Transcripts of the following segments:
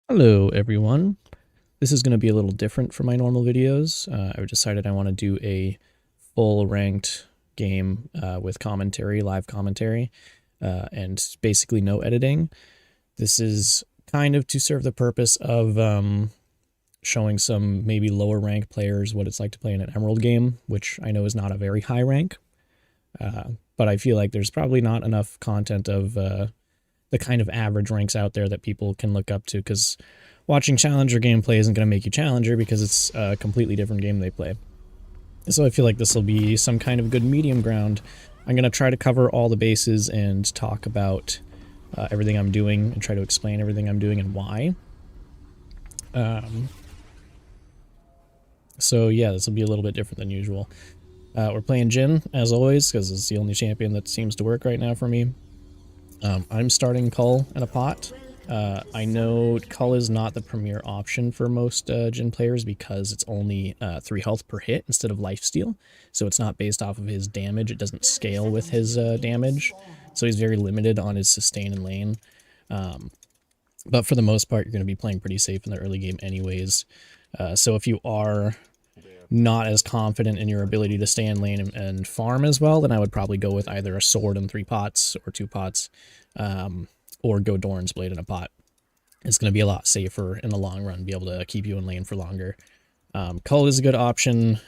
Hello everyone. This is going to be a little different from my normal videos. I decided I want to do a full ranked game with commentary, live commentary, and basically no editing. This is kind of to serve the purpose of showing some maybe lower ranked players what it's like to play in an Emerald game, which I know is not a very high rank, but I feel like there's probably not enough content of the kind of average ranks out there that people can look up to, because watching Challenger gameplay isn't going to make you Challenger because it's a completely different game they play. So I feel like this will be some kind of good medium ground. I'm going to try to cover all the bases and talk about everything I'm doing and try to explain everything I'm doing and why. So yeah, this will be a little bit different than usual. We're playing Jhin, as always, because it's the only champion that seems to work right now for me. I'm starting Cull in a pot. I know Cull is not the premier option for most Jhin players because it's only 3 health per hit instead of lifesteal, so it's not based off of his damage. It doesn't scale with his damage, so he's very limited on his sustain and lane. But for the most part, you're going to be playing pretty safe in the early game anyways. So if you are not as confident in your ability to stay in lane and farm as well, then I would probably go with either a sword in 3 pots or 2 pots, or go Doran's Blade in a pot. It's going to be a lot safer in the long run, be able to keep you in lane for longer. Cull is a good option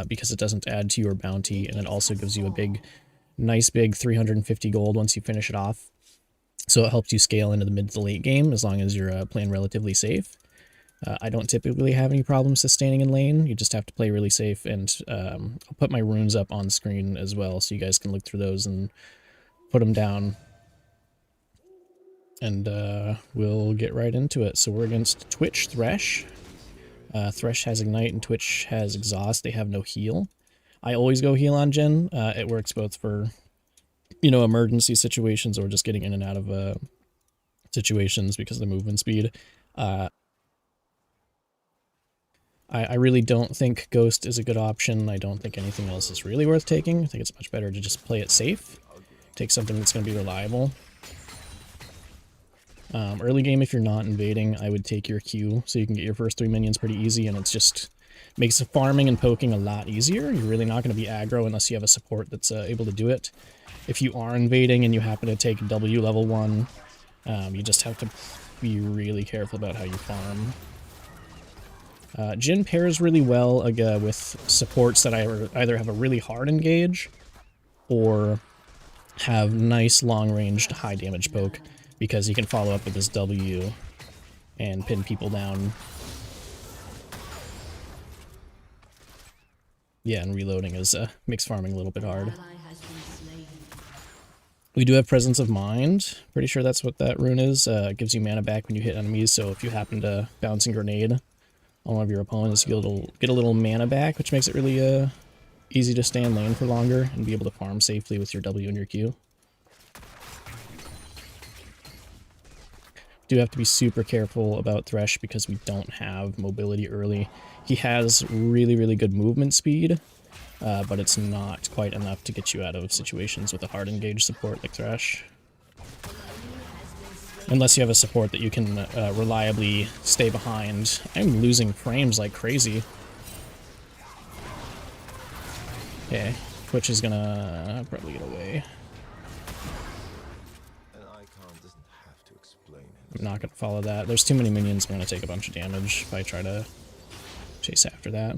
because it doesn't add to your bounty, and it also gives you a nice big 350 gold once you finish it off. So it helps you scale into the mid to late game as long as you're playing relatively safe. I don't typically have any problems sustaining in lane. You just have to play really safe, and I'll put my runes up on screen as well so you guys can look through those and put them down. And we'll get right into it. So we're against Twitch Thresh. Thresh has Ignite and Twitch has Exhaust. They have no heal. I always go heal on Jhin. It works both for, you know, emergency situations or just getting in and out of situations because of the movement speed. I really don't think Ghost is a good option. I don't think anything else is really worth taking. I think it's much better to just play it safe. Take something that's going to be reliable. Early game, if you're not invading, I would take your Q so you can get your first 3 minions pretty easy, and it's just makes farming and poking a lot easier. You're really not going to be aggro unless you have a support that's able to do it. If you are invading and you happen to take W level 1, you just have to be really careful about how you farm. Jhin pairs really well with supports that either have a really hard engage or have nice long-ranged high damage poke, because he can follow up with his W and pin people down. Yeah, and reloading makes farming a little bit hard. We do have Presence of Mind. Pretty sure that's what that rune is. It gives you mana back when you hit enemies, so if you happen to bounce a grenade on one of your opponents, you'll get a little mana back, which makes it really easy to stay in lane for longer and be able to farm safely with your W and your Q. Do have to be super careful about Thresh because we don't have mobility early. He has really, really good movement speed, but it's not quite enough to get you out of situations with a hard engage support like Thresh. Unless you have a support that you can reliably stay behind. I'm losing frames like crazy. Okay, Twitch is gonna probably get away. I'm not gonna follow that. There's too many minions. I'm gonna take a bunch of damage if I try to chase after that.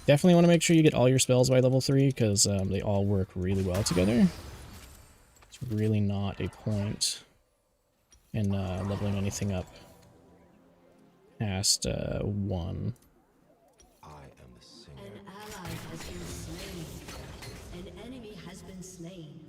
Definitely want to make sure you get all your spells by level 3, because they all work really well together. It's really not a point in leveling anything up past 1. I am the singer. An ally has been slain. An enemy has been slain.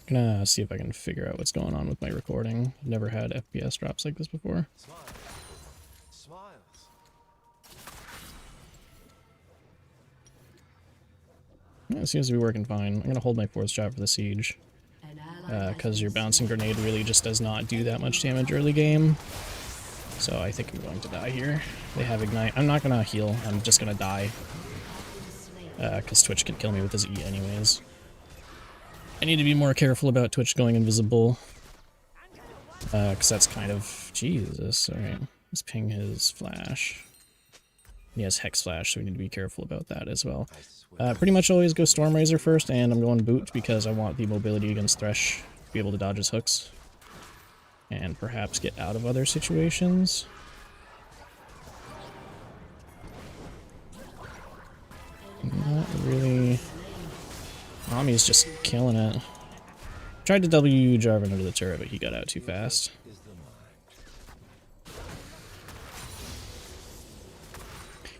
Gonna see if I can figure out what's going on with my recording. I've never had FPS drops like this before. Smiles. It seems to be working fine. I'm gonna hold my 4th shot for the siege, because your bouncing grenade really just does not do that much damage early game. So I think I'm going to die here. They have Ignite. I'm not gonna heal. I'm just gonna die. because Twitch can kill me with his E anyways. I need to be more careful about Twitch going invisible, because that's kind of... Jesus, alright. Let's ping his flash. He has Hex Flash, so we need to be careful about that as well. Pretty much always go Storm Razor first, and I'm going Boot because I want the mobility against Thresh to be able to dodge his hooks. And perhaps get out of other situations. Not really... Nami's just killing it. Tried to W Jarvan under the turret, but he got out too fast.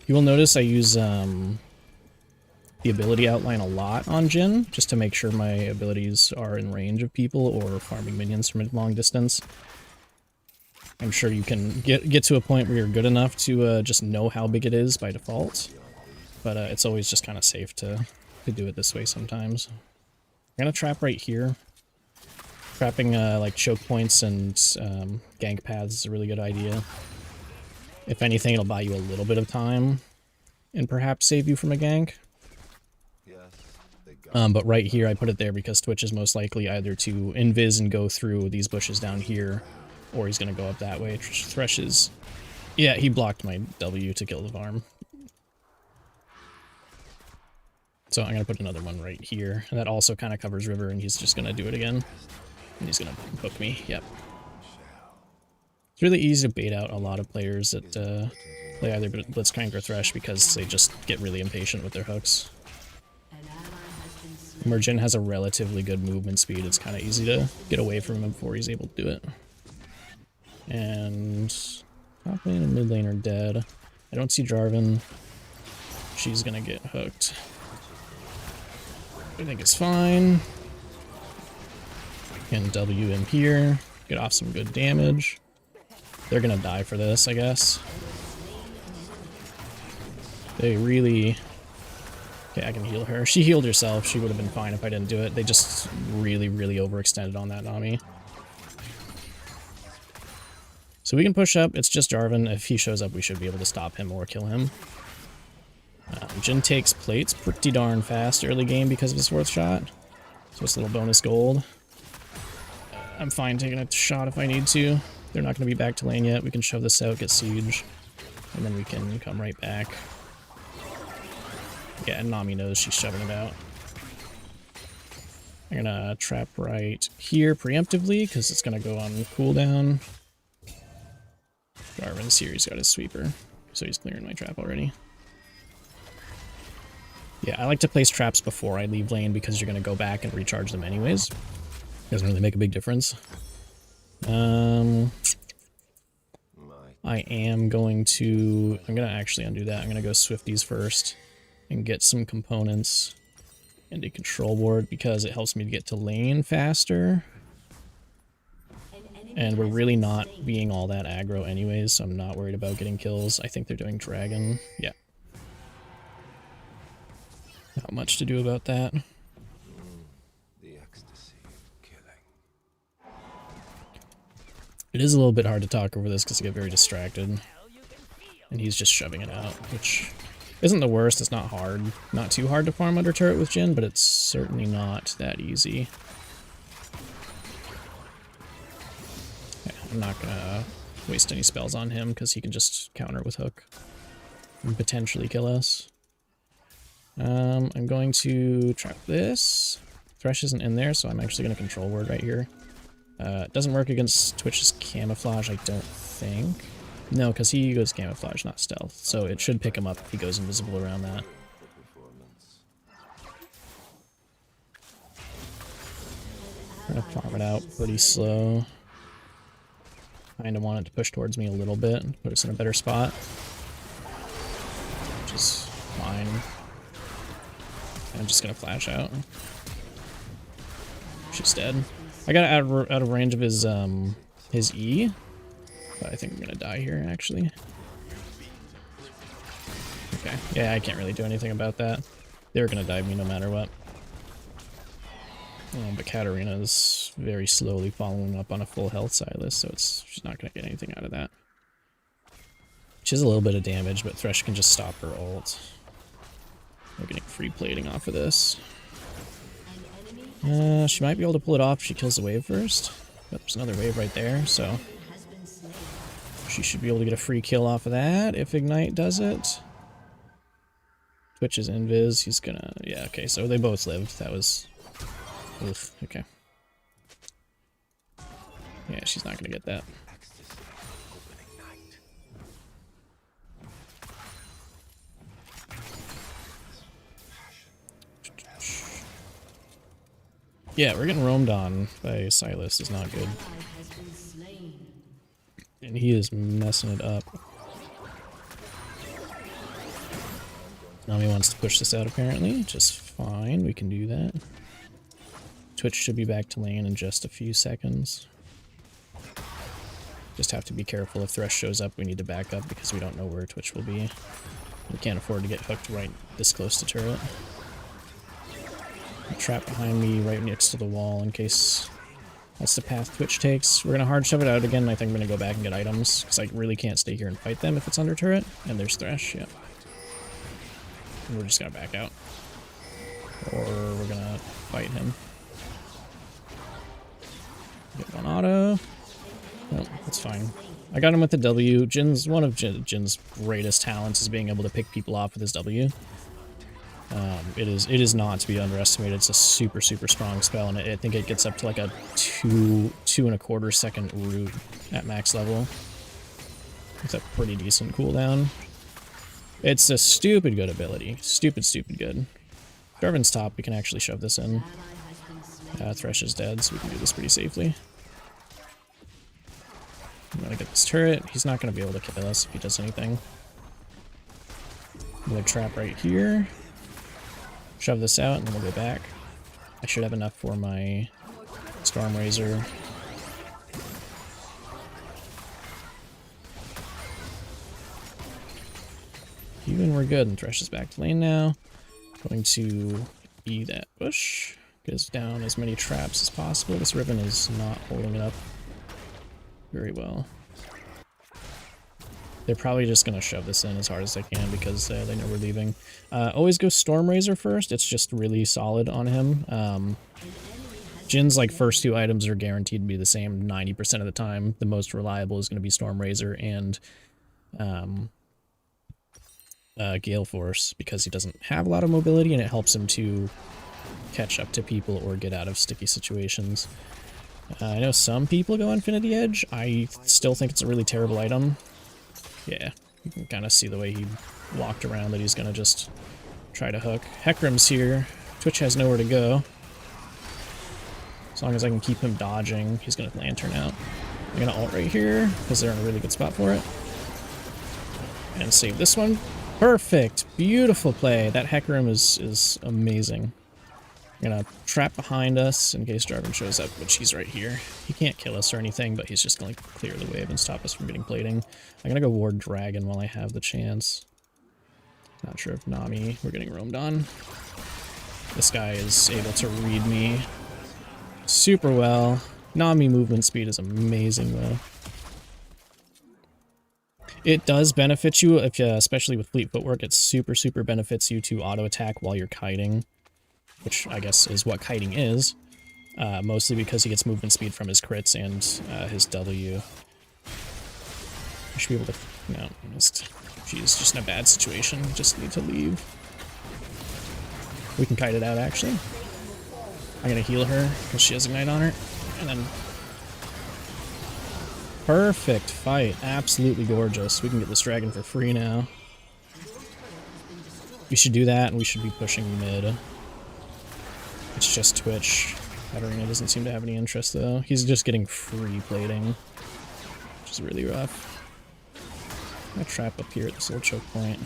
You will notice I use the ability outline a lot on Jhin, just to make sure my abilities are in range of people or farming minions from a long distance. I'm sure you can get to a point where you're good enough to just know how big it is by default, but it's always just kind of safe to do it this way sometimes. I'm gonna trap right here. Trapping like choke points and gank paths is a really good idea. If anything, it'll buy you a little bit of time and perhaps save you from a gank. But right here, I put it there because Twitch is most likely either to invis and go through these bushes down here, or he's going to go up that way. Thresh is... Yeah, he blocked my W to kill the farm. So I'm going to put another one right here. And that also kind of covers river, and he's just going to do it again. And he's going to hook me. Yep. It's really easy to bait out a lot of players that play either Blitzcrank or Thresh because they just get really impatient with their hooks. Where Jhin has a relatively good movement speed, it's kind of easy to get away from him before he's able to do it. And top lane and mid lane are dead. I don't see Jarvan. She's gonna get hooked. I think it's fine. Can W him here, get off some good damage. They're gonna die for this, I guess. They really... Okay, I can heal her. She healed herself. She would have been fine if I didn't do it. They just really, really overextended on that Nami. So we can push up. It's just Jarvan. If he shows up, we should be able to stop him or kill him. Jhin takes plates pretty darn fast early game because of his fourth shot. So it's a little bonus gold. I'm fine taking a shot if I need to. They're not going to be back to lane yet. We can shove this out, get siege, and then we can come right back. Yeah, and Nami knows she's shoving it out. I'm gonna trap right here preemptively, because it's gonna go on cooldown. Jarvan's here, he's got his sweeper, so he's clearing my trap already. Yeah, I like to place traps before I leave lane, because you're gonna go back and recharge them anyways. Doesn't really make a big difference. I am going to... I'm gonna actually undo that. I'm gonna go Swifties first and get some components and a control board because it helps me to get to lane faster. And we're really not being all that aggro anyways, so I'm not worried about getting kills. I think they're doing dragon. Yeah. Not much to do about that. The ecstasy of killing. It is a little bit hard to talk over this because I get very distracted. And he's just shoving it out, which isn't the worst. It's not hard. Not too hard to farm under turret with Jhin, but it's certainly not that easy. Yeah, I'm not gonna waste any spells on him because he can just counter with hook and potentially kill us. I'm going to trap this. Thresh isn't in there, so I'm actually going to control word right here. It doesn't work against Twitch's camouflage, I don't think. No, because he goes camouflage, not stealth. So it should pick him up if he goes invisible around that. I'm going to farm it out pretty slow. Kind of want it to push towards me a little bit and put us in a better spot. Which is fine. I'm just going to flash out. She's dead. I got out of range of his E. But I think I'm going to die here, actually. Okay. Yeah, I can't really do anything about that. They're going to dive me no matter what. But Katarina is very slowly following up on a full health Silas, so she's not going to get anything out of that. She has a little bit of damage, but Thresh can just stop her ult. We're getting free plating off of this. She might be able to pull it off if she kills the wave first. But there's another wave right there, so she should be able to get a free kill off of that if Ignite does it. Twitch is invis. He's gonna... Yeah, okay, so they both lived. That was... Oof, okay. Yeah, she's not gonna get that. Yeah, we're getting roamed on by Silas. Is not good. And he is messing it up. Nami wants to push this out apparently. Just fine, we can do that. Twitch should be back to lane in just a few seconds. Just have to be careful if Thresh shows up, we need to back up because we don't know where Twitch will be. We can't afford to get hooked right this close to turret. Trap behind me right next to the wall in case that's the path Twitch takes. We're gonna hard shove it out again. I think I'm gonna go back and get items because I really can't stay here and fight them if it's under turret. And there's Thresh, yeah. And we're just gonna back out. Or we're gonna fight him. Get one auto. Nope, that's fine. I got him with the W. One of Jin's greatest talents is being able to pick people off with his W. It is not to be underestimated. It's a super strong spell, and I think it gets up to like a 2.25 second root at max level. It's a pretty decent cooldown. It's a stupid good ability. Stupid good. Jarvan's top, we can actually shove this in. Thresh is dead, so we can do this pretty safely. I'm gonna get this turret. He's not gonna be able to kill us if he does anything. I'm gonna trap right here. Shove this out, and then we'll go back. I should have enough for my Storm Razor. Even we're good, and Thresh is back to lane now. Going to E that bush. Goes down as many traps as possible. This Ribbon is not holding it up very well. They're probably just going to shove this in as hard as they can because they know we're leaving. Always go Storm Razor first. It's just really solid on him. Jin's like first two items are guaranteed to be the same 90% of the time. The most reliable is going to be Storm Razor and Gale Force because he doesn't have a lot of mobility and it helps him to catch up to people or get out of sticky situations. I know some people go Infinity Edge. I still think it's a really terrible item. Yeah, you can kind of see the way he walked around that he's going to just try to hook. Hecarim's here. Twitch has nowhere to go. As long as I can keep him dodging, he's going to Lantern out. I'm going to ult right here because they're in a really good spot for it. And save this one. Perfect! Beautiful play. That Hecarim is amazing. I'm gonna trap behind us in case Jarvan shows up, which he's right here. He can't kill us or anything, but he's just gonna clear the wave and stop us from getting plating. I'm gonna go ward Dragon while I have the chance. Not sure if Nami, we're getting roamed on. This guy is able to read me super well. Nami movement speed is amazing though. It does benefit you, if especially with Fleet Footwork, it super benefits you to auto attack while you're kiting. Which I guess is what kiting is, mostly because he gets movement speed from his crits and his W. I should be able to, no, she's just in a bad situation, just need to leave. We can kite it out actually. I'm gonna heal her because she has Ignite on her, and then perfect fight, absolutely gorgeous. We can get this dragon for free now. We should do that, and we should be pushing mid. It's just Twitch. Katarina doesn't seem to have any interest though. He's just getting free plating, which is really rough. I'm gonna trap up here at this little choke point.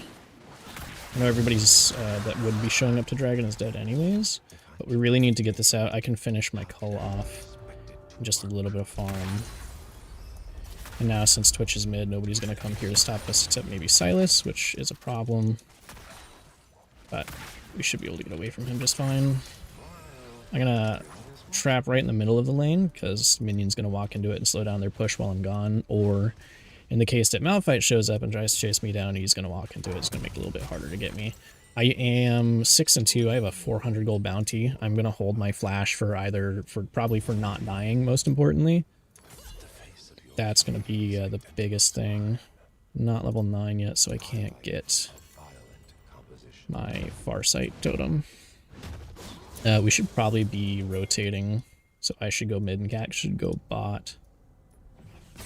I know everybody's that would be showing up to Dragon is dead anyways, but we really need to get this out. I can finish my cull off in just a little bit of farm. And now since Twitch is mid, nobody's gonna come here to stop us except maybe Silas, which is a problem. But we should be able to get away from him just fine. I'm gonna trap right in the middle of the lane because Minion's gonna walk into it and slow down their push while I'm gone, or in the case that Malphite shows up and tries to chase me down, he's gonna walk into it. It's gonna make it a little bit harder to get me. I am 6-2. I have a 400 gold bounty. I'm gonna hold my flash for probably for not dying. Most importantly, that's gonna be the biggest thing. Not level 9 yet, so I can't get my Farsight totem. We should probably be rotating, so I should go mid and Cat should go bot.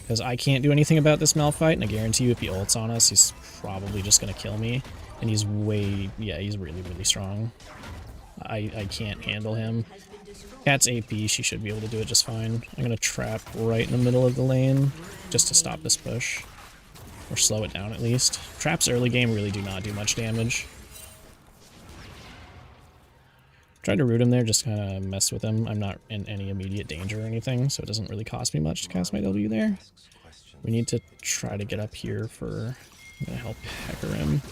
Because I can't do anything about this Malphite, and I guarantee you if he ults on us, he's probably just going to kill me. And he's he's really, really strong. I can't handle him. Cat's AP, she should be able to do it just fine. I'm going to trap right in the middle of the lane, just to stop this push. Or slow it down at least. Traps early game really do not do much damage. Tried to root him there, just kind of mess with him. I'm not in any immediate danger or anything, so it doesn't really cost me much to cast my W there. We need to try to get up here for... I'm going to help Hecker him.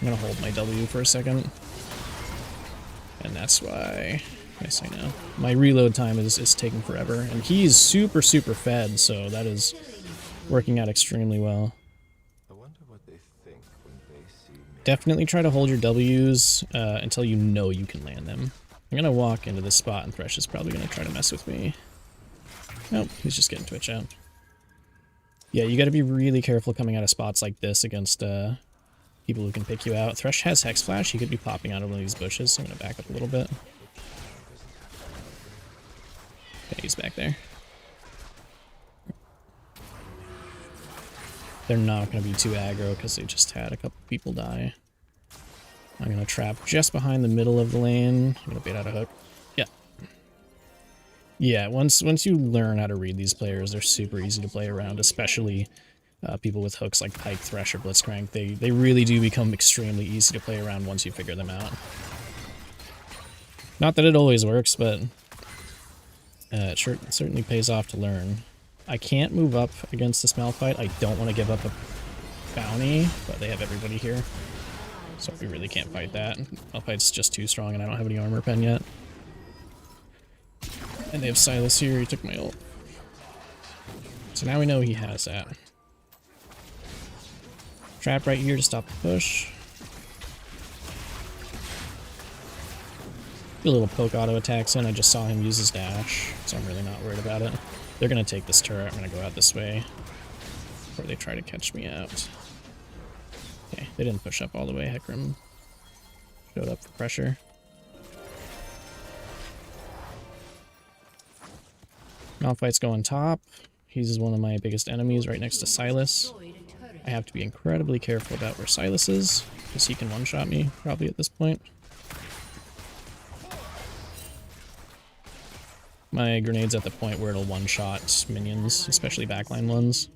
I'm going to hold my W for a second. And that's why... Yes, I know. My reload time is taking forever. And he's super, super fed, so that is working out extremely well. I wonder what they think when they see me. Definitely try to hold your W's until you know you can land them. I'm going to walk into this spot, and Thresh is probably going to try to mess with me. Nope, he's just getting Twitch out. Yeah, you got to be really careful coming out of spots like this against people who can pick you out. Thresh has Hex Flash. He could be popping out of one of these bushes, so I'm going to back up a little bit. Okay, he's back there. They're not going to be too aggro because they just had a couple people die. I'm going to trap just behind the middle of the lane. I'm going to bait out a hook. Yeah. Yeah, once you learn how to read these players, they're super easy to play around, especially people with hooks like Pike, Thresh, or Blitzcrank. They really do become extremely easy to play around once you figure them out. Not that it always works, but it certainly pays off to learn. I can't move up against this Malphite. I don't want to give up a bounty, but they have everybody here. So we really can't fight that. Malphite's just too strong, and I don't have any armor pen yet. And they have Silas here. He took my ult. So now we know he has that. Trap right here to stop the push. A little poke auto attacks in. I just saw him use his dash, so I'm really not worried about it. They're going to take this turret. I'm going to go out this way before they try to catch me out. Okay, they didn't push up all the way. Hecarim showed up for pressure. Malphite's going top. He's one of my biggest enemies right next to Silas. I have to be incredibly careful about where Silas is, because he can one-shot me probably at this point. My grenade's at the point where it'll one-shot minions, especially backline ones.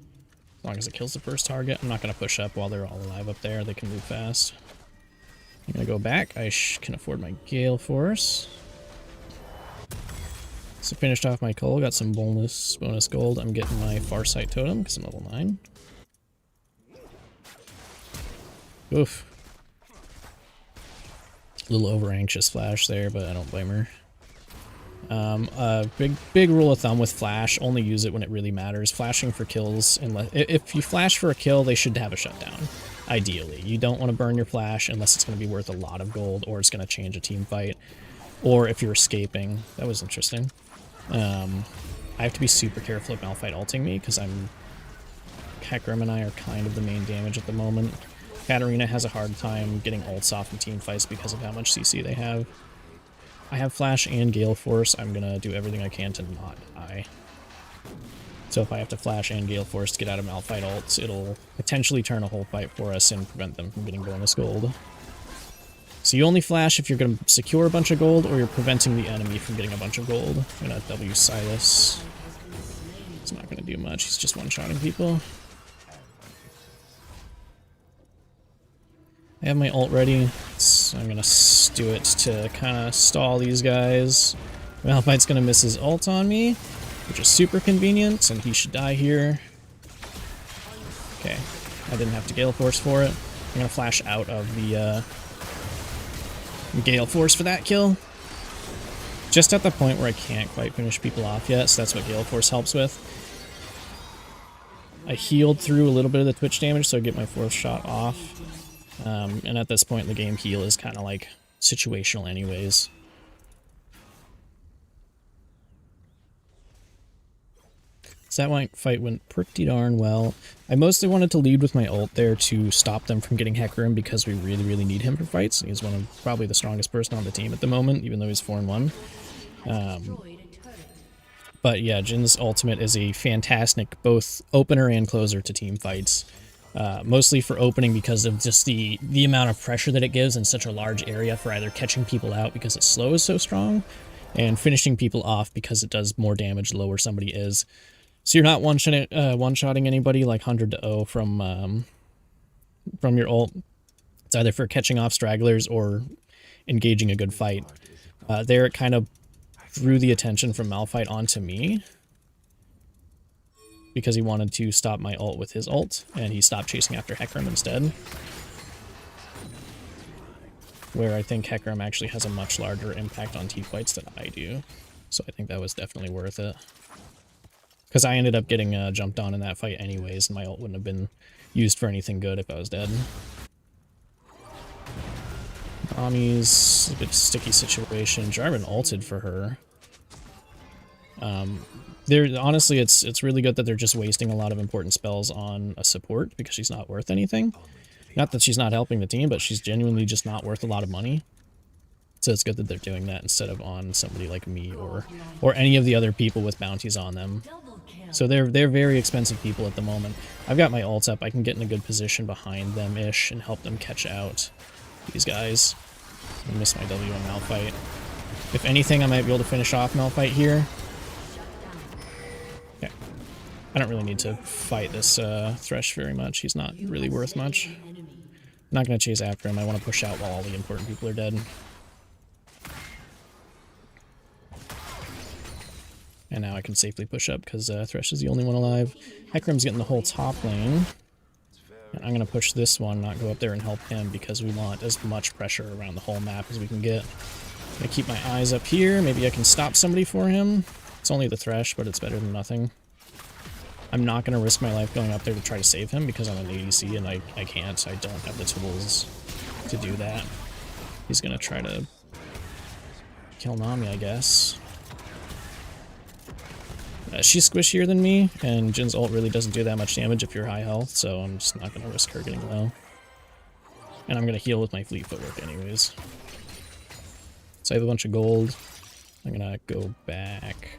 As long as it kills the first target. I'm not going to push up while they're all alive up there. They can move fast. I'm going to go back. I can afford my Gale Force. So finished off my cull. Got some bonus gold. I'm getting my Farsight totem because I'm level 9. Oof. A little over-anxious Flash there, but I don't blame her. Big rule of thumb with Flash, only use it when it really matters. Flashing for kills, unless if you flash for a kill, they should have a shutdown. Ideally, you don't want to burn your flash unless it's going to be worth a lot of gold, or it's going to change a team fight, or if you're escaping. That was interesting. I have to be super careful of Malphite ulting me, because Hecarim and I are kind of the main damage at the moment. Katarina has a hard time getting ults off in team fights because of how much CC they have. I have Flash and Gale Force. I'm gonna do everything I can to not die. So if I have to Flash and Gale Force to get out of Malphite ults, it'll potentially turn a whole fight for us and prevent them from getting bonus gold. So you only Flash if you're gonna secure a bunch of gold, or you're preventing the enemy from getting a bunch of gold. I'm gonna W Silas. It's not gonna do much, he's just one-shotting people. I have my ult ready, so I'm gonna do it to kind of stall these guys. Malphite's gonna miss his ult on me, which is super convenient, and he should die here. Okay, I didn't have to Gale Force for it. I'm gonna flash out of the Gale Force for that kill. Just at the point where I can't quite finish people off yet, so that's what Gale Force helps with. I healed through a little bit of the Twitch damage, so I get my 4th shot off. And at this point in the game, heal is kind of like situational anyways. So that fight went pretty darn well. I mostly wanted to lead with my ult there to stop them from getting Hecarim because we really, really need him for fights. He's one of probably the strongest person on the team at the moment, even though he's 4-1. But yeah, Jhin's ultimate is a fantastic both opener and closer to team fights. Mostly for opening because of just the amount of pressure that it gives in such a large area for either catching people out because its slow is so strong, and finishing people off because it does more damage the lower somebody is. So you're not one-shotting anybody like 100 to 0 from your ult. It's either for catching off stragglers or engaging a good fight. There it kind of threw the attention from Malphite onto me because he wanted to stop my ult with his ult, and he stopped chasing after Hecarim instead. Where I think Hecarim actually has a much larger impact on team fights than I do. So I think that was definitely worth it. Because I ended up getting jumped on in that fight anyways, and my ult wouldn't have been used for anything good if I was dead. Nami's a bit sticky situation. Jarvan ulted for her. Honestly, it's really good that they're just wasting a lot of important spells on a support because she's not worth anything. Not that she's not helping the team, but she's genuinely just not worth a lot of money. So it's good that they're doing that instead of on somebody like me or any of the other people with bounties on them. So they're very expensive people at the moment. I've got my ults up. I can get in a good position behind them-ish and help them catch out these guys. I missed my W on Malphite. If anything, I might be able to finish off Malphite here. Okay. I don't really need to fight this Thresh very much. He's not really worth much. I'm not going to chase after him. I want to push out while all the important people are dead. And now I can safely push up because Thresh is the only one alive. Hecarim's getting the whole top lane. And I'm going to push this one, not go up there and help him because we want as much pressure around the whole map as we can get. I'm going to keep my eyes up here. Maybe I can stop somebody for him. It's only the Thresh, but it's better than nothing. I'm not going to risk my life going up there to try to save him because I'm an ADC and I can't. I don't have the tools to do that. He's going to try to kill Nami, I guess. She's squishier than me, and Jhin's ult really doesn't do that much damage if you're high health, so I'm just not going to risk her getting low. And I'm going to heal with my fleet footwork anyways. So I have a bunch of gold. I'm going to go back.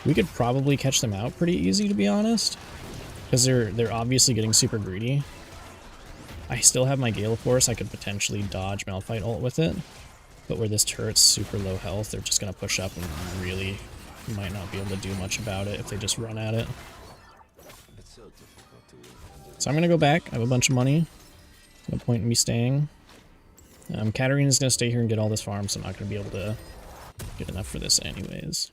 We could probably catch them out pretty easy, to be honest. Because they're obviously getting super greedy. I still have my Gale Force. I could potentially dodge Malphite ult with it. But where this turret's super low health, they're just going to push up and really might not be able to do much about it if they just run at it. So I'm going to go back. I have a bunch of money. No point in me staying. Katarina's going to stay here and get all this farm, so I'm not going to be able to get enough for this anyways.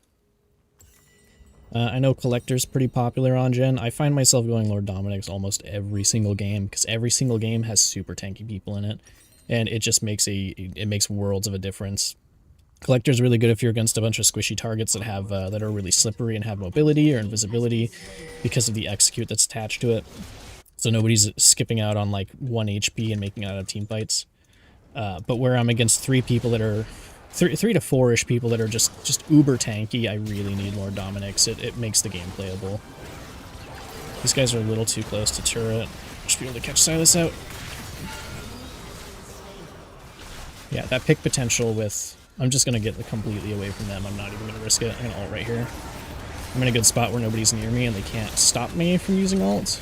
I know Collector's pretty popular on Jhin. I find myself going Lord Dominic's almost every single game, because every single game has super tanky people in it. And it just makes it makes worlds of a difference. Collector's really good if you're against a bunch of squishy targets that have that are really slippery and have mobility or invisibility because of the execute that's attached to it. So nobody's skipping out on like 1 HP and making it out of team fights. But where I'm against 3 people that are 3 to 4-ish people that are just uber tanky, I really need more Dominics. It makes the game playable. These guys are a little too close to turret. Should be able to catch Silas out. Yeah, that pick potential with... I'm just going to get completely away from them. I'm not even going to risk it. I'm going to ult right here. I'm in a good spot where nobody's near me and they can't stop me from using ult.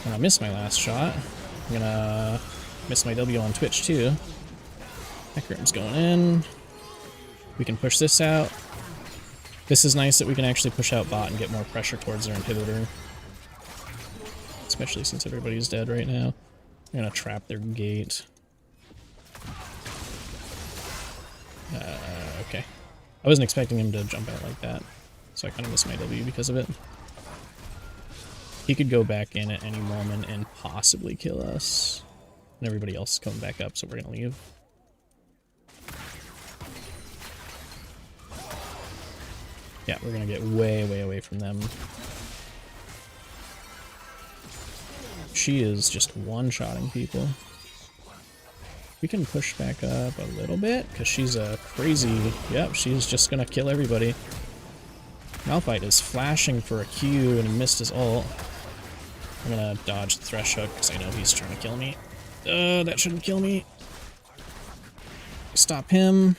And I missed my last shot. I'm going to miss my W on Twitch too. Hecarim's going in. We can push this out. This is nice that we can actually push out bot and get more pressure towards their inhibitor. Especially since everybody's dead right now. I'm going to trap their gate. Okay. I wasn't expecting him to jump out like that, so I kind of missed my W because of it. He could go back in at any moment and possibly kill us. And everybody else is coming back up, so we're going to leave. Yeah, we're going to get way, way away from them. She is just one-shotting people. We can push back up a little bit, because she's a crazy... Yep, she's just gonna kill everybody. Malphite is flashing for a Q, and he missed his ult. I'm gonna dodge the Thresh Hook, because I know he's trying to kill me. That shouldn't kill me. Stop him.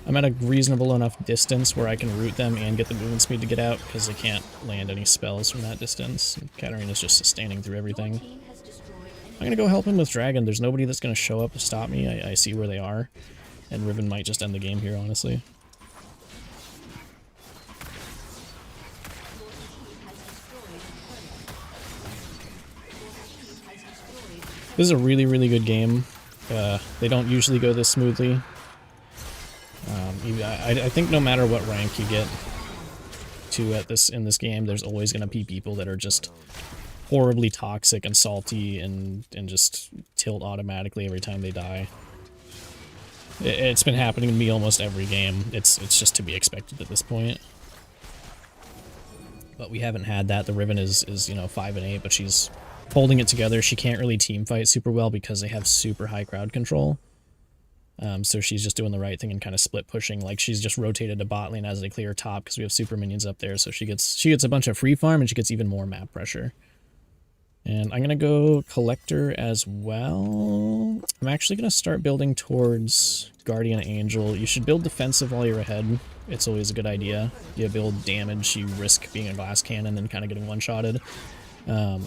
I'm at a reasonable enough distance where I can root them and get the movement speed to get out, because they can't land any spells from that distance. Katarina's just sustaining through everything. I'm gonna go help him with Dragon. There's nobody that's gonna show up to stop me. I see where they are. And Riven might just end the game here, honestly. This is a really, really good game. They don't usually go this smoothly. I think no matter what rank you get to in this game, there's always going to be people that are just horribly toxic and salty and just tilt automatically every time they die. It's been happening to me almost every game. It's just to be expected at this point. But we haven't had that. The Riven is you know, 5 and 8, but she's holding it together. She can't really team fight super well because they have super high crowd control. So she's just doing the right thing and kind of split pushing. Like, she's just rotated to bot lane as they clear top because we have super minions up there. So she gets a bunch of free farm and she gets even more map pressure. And I'm going to go Collector as well. I'm actually going to start building towards Guardian Angel. You should build defensive while you're ahead. It's always a good idea. You build damage, you risk being a glass cannon and kind of getting one-shotted. And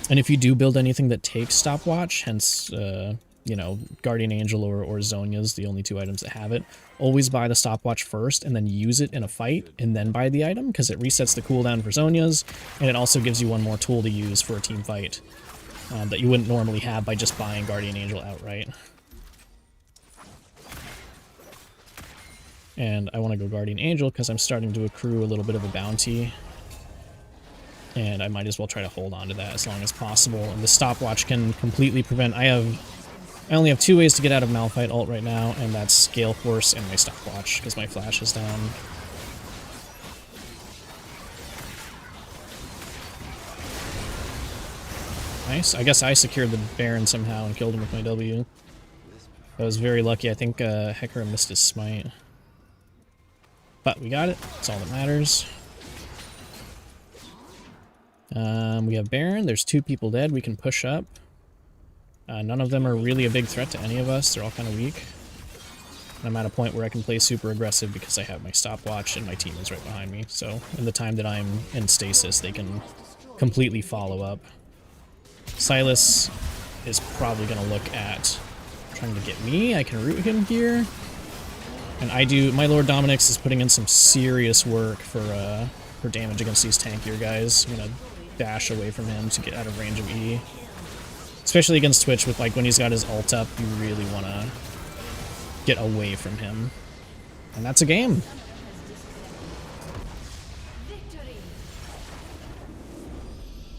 if you do build anything that takes stopwatch, hence, you know, Guardian Angel or Zhonya's the only two items that have it, always buy the stopwatch first and then use it in a fight and then buy the item, because it resets the cooldown for Zhonya's, and it also gives you one more tool to use for a team fight that you wouldn't normally have by just buying Guardian Angel outright. And I want to go Guardian Angel because I'm starting to accrue a little bit of a bounty. And I might as well try to hold on to that as long as possible. And the stopwatch can completely prevent... I only have 2 ways to get out of Malphite ult right now, and that's Gale Force and my stopwatch, because my flash is down. Nice. I guess I secured the Baron somehow and killed him with my W. I was very lucky. I think Hecarim missed his smite. But we got it. That's all that matters. We have Baron. There's 2 people dead. We can push up. None of them are really a big threat to any of us. They're all kind of weak. And I'm at a point where I can play super aggressive because I have my stopwatch and my team is right behind me. So in the time that I'm in stasis, they can completely follow up. Sylas is probably going to look at trying to get me. I can root him here. And my Lord Dominix is putting in some serious work for damage against these tankier guys. I'm going to dash away from him to get out of range of E. Especially against Twitch, with like when he's got his ult up, you really want to get away from him. And that's a game.